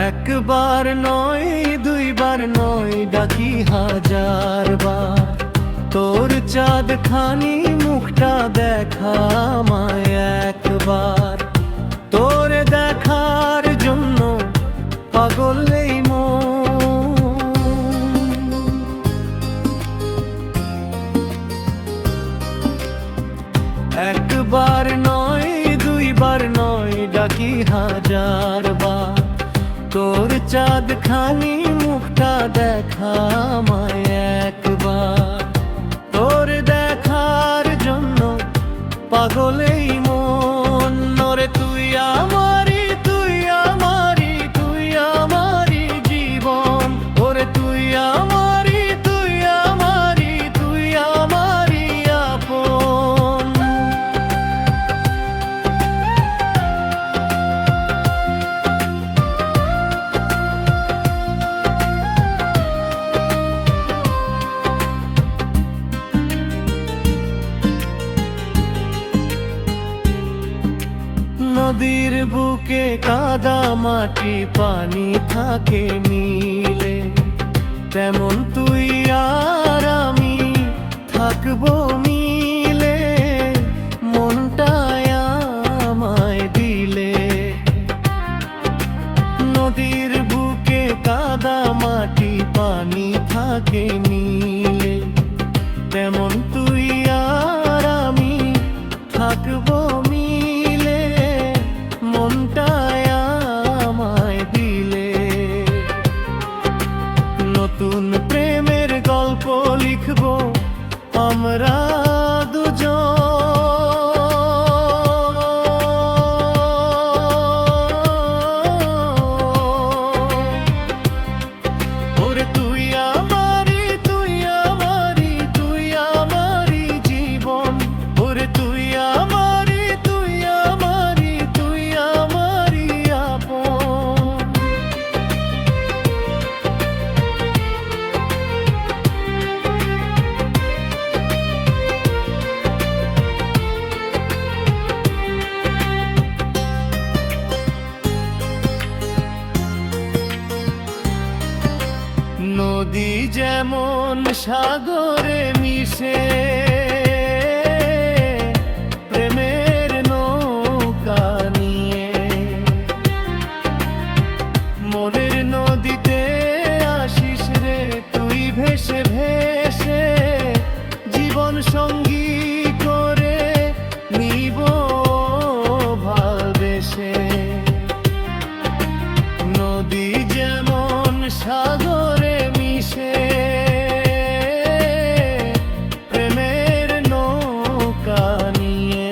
একবার নয় দুইবার নয় ডাকি হাজার বার, তোর চাঁদ খানি মুখটা দেখা আমায় একবার। তোর দেখার জন্য পাগল এই মন। একবার নয় দুইবার নয় ডাকি হাজার বার, তোর চাঁদ খানি মুখটা দেখা আমায় একবার। তোর দেখার জন্য পাগল এই মন। ওরে তুই আমারি, তুই আমারি, তুই আমারি জীবন। ওরে তুই আমারি, তুই আমারি, তুই আমারি আপন। নদীর বুকে কাদা মাটি পানি থাকে মিলে, তেমন তুই আর আমি থাকবো মিলে। মনটায় আমায় দিলে, নদীর বুকে কাদা মাটি পানি থাকে মিলে, তেমন তুই আর আমি থাকবো মিলে। মনটায় আমায় দিলে, নতুন প্রেমের গল্প লিখবো আমরা দুজন। ওরে তুই আমারি, তুই আমারি, তুই আমারি জীবন। ওরে তুই আমারি, তুই আমারি, তুই আমারি আপন। নদী যেমন সাগরে মিশে, প্রেমের নৌকা নিয়ে মনের নদীতে আসিস রে তুই ভেসে ভেসে। জীবন সঙ্গী করে নিব ভালবেসে। নদী যেমন সাগরে মিশে, প্রেমের নৌকা নিয়ে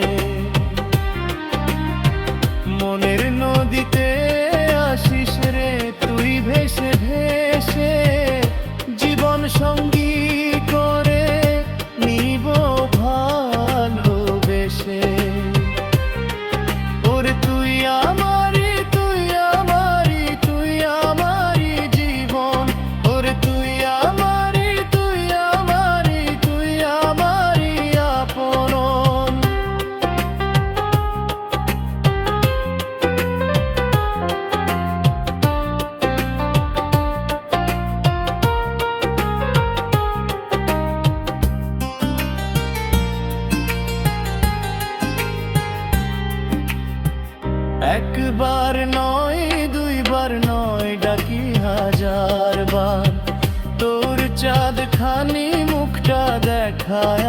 মনের নদীতে আসিস রে তুই ভেসে ভেসে। জীবন সঙ্গী করে নিব ভালোবেসে। ওরে তুই আমারি, তুই আমারি, তুই আমারি জীবন। ওরে তুই আমারি, তুই আমারি, তুই আমারি আপন। একবার নয় দুইবার নয় ডাকি হাজার বার, তোর চাঁদ খানি মুখটা দেখায়